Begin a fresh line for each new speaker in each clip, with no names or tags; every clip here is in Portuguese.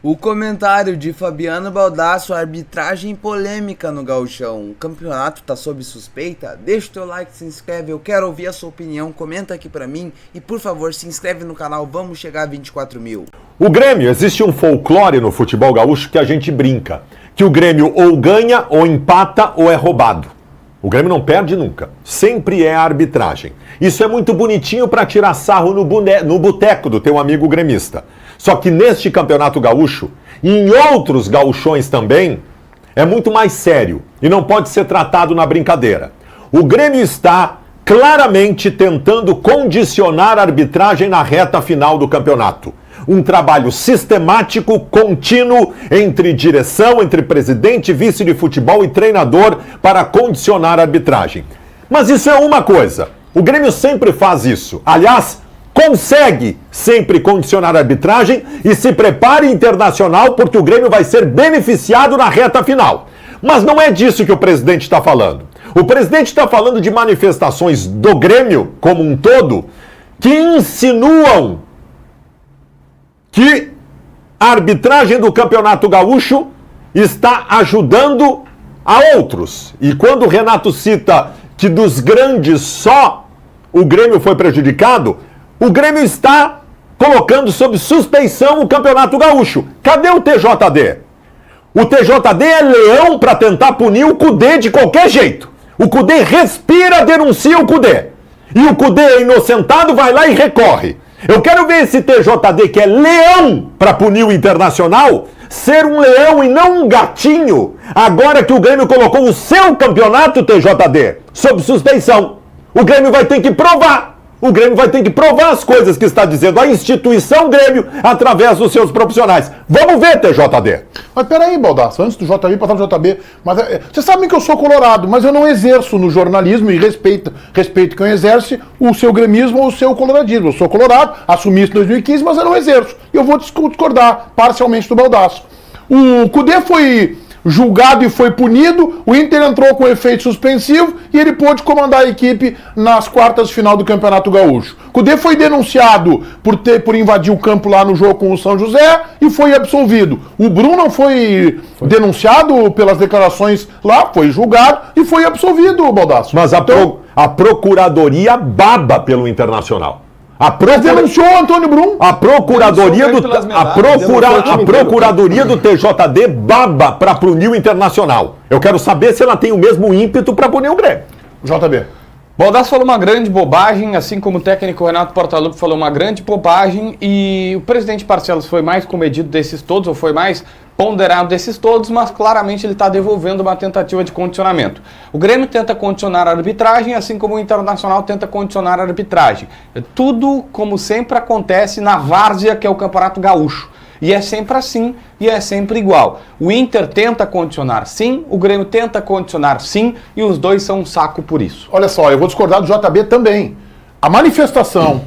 O comentário de Fabiano Baldasso, arbitragem polêmica no Gauchão. O campeonato tá sob suspeita? Deixa o teu like, se inscreve, eu quero ouvir a sua opinião, comenta aqui pra mim e por favor se inscreve no canal, vamos chegar a 24 mil.
O Grêmio, existe um folclore no futebol gaúcho que a gente brinca, que o Grêmio ou ganha, ou empata, ou é roubado. O Grêmio não perde nunca, sempre é a arbitragem. Isso é muito bonitinho pra tirar sarro no boteco do teu amigo gremista. Só que neste campeonato gaúcho, e em outros gauchões também, é muito mais sério e não pode ser tratado na brincadeira. O Grêmio está claramente tentando condicionar a arbitragem na reta final do campeonato. Um trabalho sistemático, contínuo, entre direção, entre presidente, vice de futebol e treinador para condicionar a arbitragem. Mas isso é uma coisa. O Grêmio sempre faz isso. Aliás, consegue sempre condicionar a arbitragem e se prepare internacional porque o Grêmio vai ser beneficiado na reta final. Mas não é disso que o presidente está falando. O presidente está falando de manifestações do Grêmio como um todo que insinuam que a arbitragem do Campeonato Gaúcho está ajudando a outros. E quando o Renato cita que dos grandes só o Grêmio foi prejudicado, o Grêmio está colocando sob suspeição o Campeonato Gaúcho. Cadê o TJD? O TJD é leão para tentar punir o Cudê de qualquer jeito. O Cudê respira, denuncia o Cudê. E o Cudê é inocentado, vai lá e recorre. Eu quero ver esse TJD, que é leão para punir o Internacional, ser um leão e não um gatinho, agora que o Grêmio colocou o seu campeonato, TJD, sob suspeição. O Grêmio vai ter que provar. O Grêmio vai ter que provar as coisas que está dizendo a instituição Grêmio através dos seus profissionais. Vamos ver, TJD.
Mas peraí, Baldasso, antes do JB passar no JB, mas vocês sabem que eu sou colorado, mas eu não exerço no jornalismo e respeito quem exerce o seu gremismo ou o seu coloradismo. Eu sou colorado, assumi isso em 2015, mas eu não exerço. E eu vou discordar parcialmente do Baldasso. O Cudê foi julgado e foi punido, o Inter entrou com efeito suspensivo e ele pôde comandar a equipe nas quartas de final do Campeonato Gaúcho. Cudê foi denunciado por invadir o campo lá no jogo com o São José e foi absolvido. O Bruno não foi denunciado pelas declarações lá, foi julgado e foi absolvido, Baldasso.
Mas a Procuradoria baba pelo Internacional.
Denunciou o Antônio Brum.
A Procuradoria do TJD baba para punir o Internacional. Eu quero saber se ela tem o mesmo ímpeto para punir o Grêmio.
JB.
Baldasso falou uma grande bobagem, assim como o técnico Renato Portaluppi falou uma grande bobagem, e o presidente Barcelos foi mais comedido desses todos, ou foi mais ponderado desses todos, mas claramente ele está devolvendo uma tentativa de condicionamento. O Grêmio tenta condicionar a arbitragem, assim como o Internacional tenta condicionar a arbitragem. Tudo, como sempre, acontece na várzea, que é o Campeonato Gaúcho. E é sempre assim, e é sempre igual. O Inter tenta condicionar sim, o Grêmio tenta condicionar sim, e os dois são um saco por isso.
Olha só, eu vou discordar do JB também. A manifestação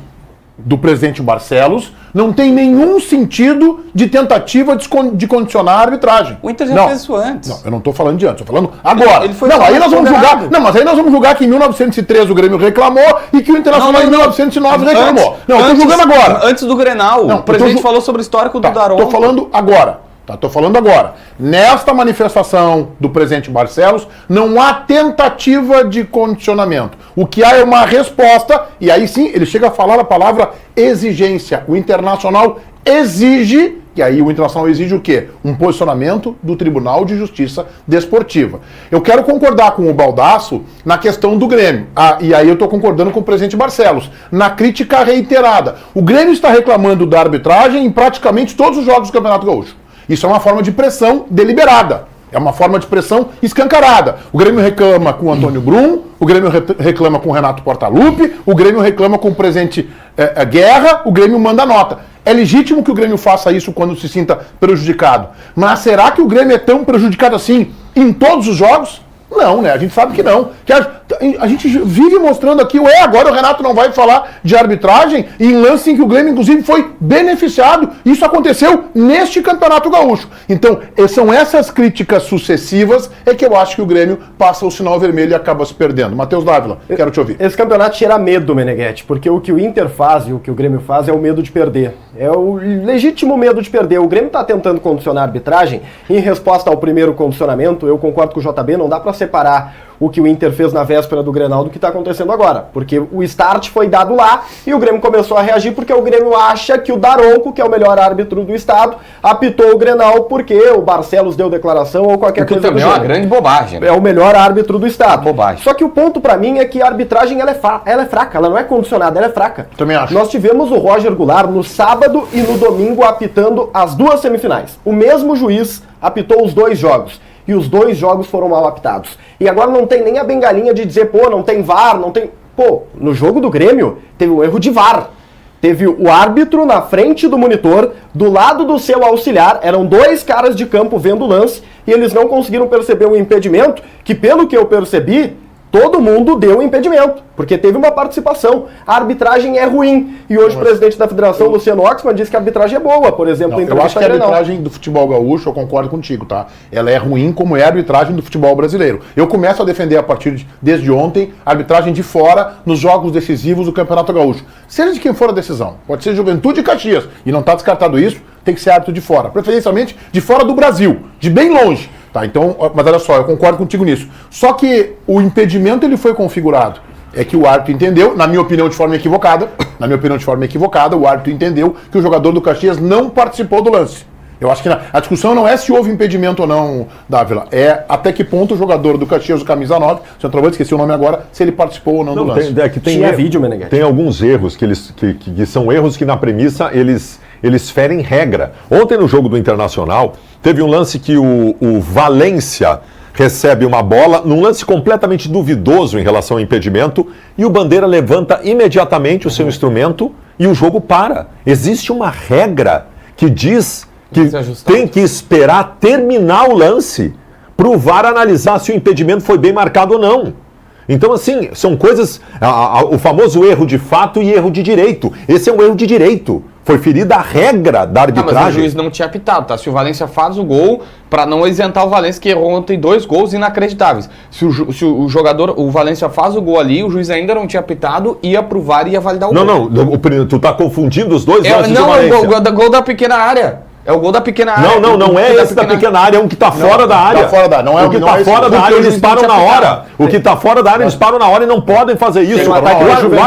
do presidente Barcelos não tem nenhum sentido de tentativa de condicionar a arbitragem.
O Inter já fez isso antes.
Não, eu não estou falando de antes, estou falando agora.
Ele foi
aí nós vamos julgar. Não, mas aí nós vamos julgar que em 1903 o Grêmio reclamou e que o Internacional em 1909 reclamou. Não, eu estou julgando agora.
Antes do Grenal, o presidente falou sobre o histórico do Daron.
Estou falando agora. Estou falando agora. Nesta manifestação do presidente Barcelos, não há tentativa de condicionamento. O que há é uma resposta, e aí sim, ele chega a falar a palavra exigência. O Internacional exige, e aí o Internacional exige o quê? Um posicionamento do Tribunal de Justiça Desportiva. Eu quero concordar com o Baldasso na questão do Grêmio. E aí eu estou concordando com o presidente Barcelos. Na crítica reiterada. O Grêmio está reclamando da arbitragem em praticamente todos os jogos do Campeonato Gaúcho. Isso é uma forma de pressão deliberada. É uma forma de pressão escancarada. O Grêmio reclama com o Antônio Brum, o Grêmio reclama com o Renato Portaluppi, o Grêmio reclama com o presidente Guerra, o Grêmio manda nota. É legítimo que o Grêmio faça isso quando se sinta prejudicado. Mas será que o Grêmio é tão prejudicado assim em todos os jogos? Não, né? A gente sabe que não. Que a gente vive mostrando aqui, agora o Renato não vai falar de arbitragem em lance em que o Grêmio, inclusive, foi beneficiado. Isso aconteceu neste Campeonato Gaúcho. Então, são essas críticas sucessivas que eu acho que o Grêmio passa o sinal vermelho e acaba se perdendo. Matheus Dávila, quero te ouvir.
Esse campeonato cheira medo, Meneghetti, porque o que o Inter faz e o que o Grêmio faz é o medo de perder. É o legítimo medo de perder. O Grêmio está tentando condicionar a arbitragem. Em resposta ao primeiro condicionamento, eu concordo com o JB, não dá para separar o que o Inter fez na véspera do Grenal do que está acontecendo agora. Porque o start foi dado lá e o Grêmio começou a reagir porque o Grêmio acha que o Daronco, que é o melhor árbitro do estado, apitou o Grenal porque o Barcelos deu declaração ou qualquer coisa do
gênero. É uma grande bobagem. Né?
É o melhor árbitro do estado.
Bobagem.
Só que o ponto pra mim é que a arbitragem ela é fraca, ela não é condicionada, ela é fraca.
Também acho.
Nós tivemos o Roger Goulart no sábado e no domingo apitando as duas semifinais. O mesmo juiz apitou os 2 jogos. E os 2 jogos foram mal apitados. E agora não tem nem a bengalinha de dizer, não tem VAR, não tem... No jogo do Grêmio, teve um erro de VAR. Teve o árbitro na frente do monitor, do lado do seu auxiliar, eram 2 caras de campo vendo o lance, e eles não conseguiram perceber um impedimento, que pelo que eu percebi, todo mundo deu um impedimento, porque teve uma participação. A arbitragem é ruim. E hoje o presidente da federação, Luciano Oxman, disse que a arbitragem é boa, por exemplo.
Não, eu acho que a arbitragem do futebol gaúcho, eu concordo contigo, tá? Ela é ruim como é a arbitragem do futebol brasileiro. Eu começo a defender a partir desde ontem a arbitragem de fora nos jogos decisivos do Campeonato Gaúcho. Seja de quem for a decisão. Pode ser Juventude e Caxias. E não está descartado isso, tem que ser árbitro de fora. Preferencialmente de fora do Brasil, de bem longe. Tá, então, mas olha só, eu concordo contigo nisso. Só que o impedimento ele foi configurado. É que o árbitro entendeu, na minha opinião de forma equivocada, o árbitro entendeu que o jogador do Caxias não participou do lance. Eu acho que a discussão não é se houve impedimento ou não, Dávila. É até que ponto o jogador do Caxias, o camisa 9, centroavante, esqueci o nome agora, se ele participou ou não do lance.
Tinha vídeo, Meneghetti. Tem alguns erros que são erros que na premissa eles ferem regra. Ontem no jogo do Internacional, teve um lance que o Valência recebe uma bola, num lance completamente duvidoso em relação ao impedimento, e o Bandeira levanta imediatamente o seu instrumento e o jogo para. Existe uma regra que diz que tem que esperar terminar o lance para o VAR analisar se o impedimento foi bem marcado ou não. Então, assim, são coisas... o famoso erro de fato e erro de direito. Esse é um erro de direito. Foi ferida a regra da arbitragem.
Mas o juiz não tinha apitado, tá? Se o Valência faz o gol, para não isentar o Valência, que errou ontem 2 gols inacreditáveis. Se o jogador, o Valência faz o gol ali, o juiz ainda não tinha apitado, ia pro VAR e ia validar o gol.
Não, tu tá confundindo os dois lances
do
Valência.
Não, é o gol da pequena área. É o gol da pequena área.
Não é esse da pequena área, é um que tá fora da área. O que tá fora da área, eles param na hora. O que tá fora da área, eles param na hora e não podem fazer isso. O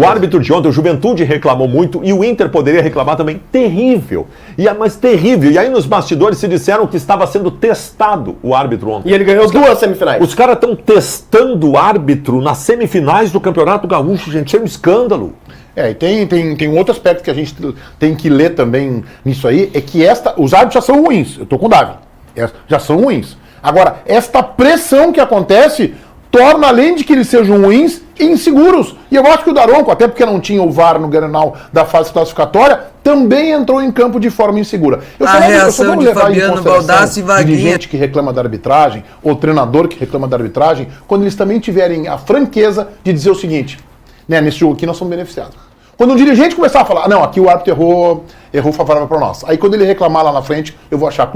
árbitro de ontem, o Juventude reclamou muito e o Inter poderia reclamar também. Terrível. Mas terrível. E aí nos bastidores se disseram que estava sendo testado o árbitro ontem.
E ele ganhou 2 semifinais.
Os caras estão testando o árbitro nas semifinais do Campeonato Gaúcho, gente. Isso é um escândalo.
E tem um outro aspecto que a gente tem que ler também nisso aí, é que os árbitros já são ruins, eu tô com o Davi, já são ruins. Agora, esta pressão que acontece torna, além de que eles sejam ruins, inseguros. E eu acho que o Daronco, até porque não tinha o VAR no Grenal da fase classificatória, também entrou em campo de forma insegura.
A reação de Fabiano Baldassi e Vaguinha.
Dirigente que reclama da arbitragem, ou treinador que reclama da arbitragem, quando eles também tiverem a franqueza de dizer o seguinte... nesse jogo aqui nós somos beneficiados. Quando um dirigente começar a falar, não, aqui o árbitro errou favorável para nós. Aí quando ele reclamar lá na frente, eu vou achar,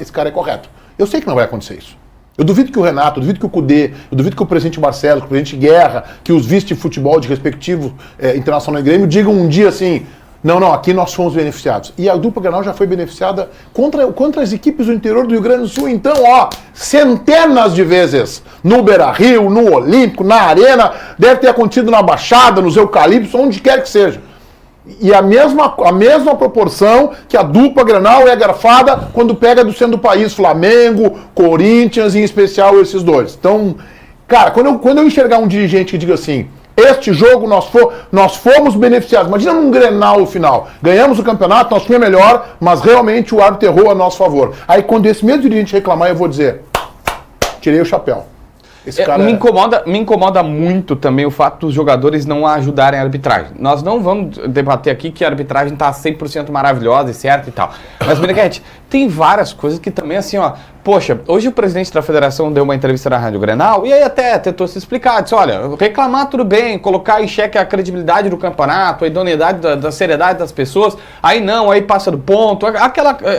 esse cara é correto. Eu sei que não vai acontecer isso. Eu duvido que o Renato, eu duvido que o Cudê, eu duvido que o presidente Barcelos, que o presidente Guerra, que os vice-futebol de respectivo Internacional e Grêmio digam um dia assim, não, aqui nós fomos beneficiados. E a dupla Grenal já foi beneficiada contra as equipes do interior do Rio Grande do Sul. Então, centenas de vezes. No Beira-Rio, no Olímpico, na Arena, deve ter acontecido na Baixada, nos Eucaliptos, onde quer que seja. E a mesma proporção que a dupla Grenal é garfada quando pega do centro do país, Flamengo, Corinthians, em especial esses dois. Então, cara, quando eu enxergar um dirigente que diga assim, este jogo nós fomos beneficiados. Imagina num Grenal final. Ganhamos o campeonato, nós fomos melhor, mas realmente o árbitro errou a nosso favor. Aí quando esse mesmo dirigente reclamar, eu vou dizer, tirei o chapéu. Esse cara
Me incomoda muito também o fato dos jogadores não ajudarem a arbitragem. Nós não vamos debater aqui que a arbitragem tá 100% maravilhosa e certa e tal. Mas, Meneghete, tem várias coisas que também, assim, ó... Poxa, hoje o presidente da federação deu uma entrevista na Rádio Grenal e aí até tentou se explicar. Disse, olha, reclamar tudo bem, colocar em xeque a credibilidade do campeonato, a idoneidade da seriedade das pessoas. Aí não, aí passa do ponto.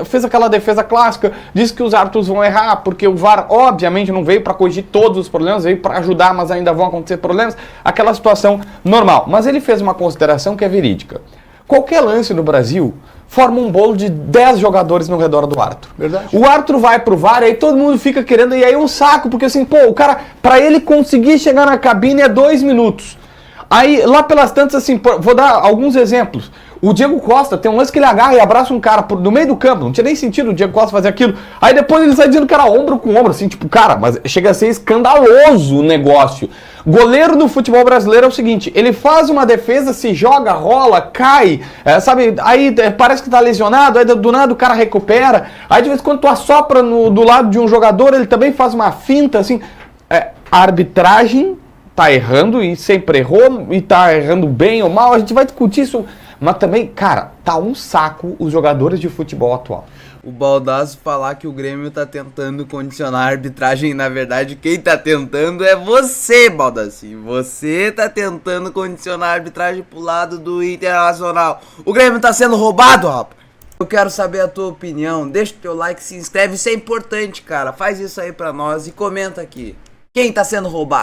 Fez aquela defesa clássica, disse que os árbitros vão errar, porque o VAR, obviamente, não veio para corrigir todos os problemas, veio para ajudar, mas ainda vão acontecer problemas. Aquela situação normal. Mas ele fez uma consideração que é verídica. Qualquer lance no Brasil forma um bolo de 10 jogadores no redor do árbitro.
Verdade.
O árbitro vai pro VAR, aí todo mundo fica querendo, e aí é um saco, porque assim, pô, o cara, pra ele conseguir chegar na cabine é 2 minutos. Aí, lá pelas tantas, assim, vou dar alguns exemplos. O Diego Costa tem um lance que ele agarra e abraça um cara no meio do campo. Não tinha nem sentido o Diego Costa fazer aquilo. Aí depois ele sai dizendo que era ombro com ombro, assim, tipo, cara, mas chega a ser escandaloso o negócio. Goleiro do futebol brasileiro é o seguinte, ele faz uma defesa, se joga, rola, cai, sabe, aí parece que tá lesionado, aí do nada o cara recupera, aí de vez em quando tu assopra do lado de um jogador, ele também faz uma finta, assim. A arbitragem tá errando e sempre errou, e tá errando bem ou mal, a gente vai discutir isso. Mas também, cara, tá um saco os jogadores de futebol atual.
O Baldasso falar que o Grêmio tá tentando condicionar a arbitragem, na verdade, quem tá tentando é você, Baldassi. Você tá tentando condicionar a arbitragem pro lado do Internacional. O Grêmio tá sendo roubado, rapaz. Eu quero saber a tua opinião. Deixa o teu like, se inscreve, isso é importante, cara. Faz isso aí pra nós e comenta aqui. Quem tá sendo roubado?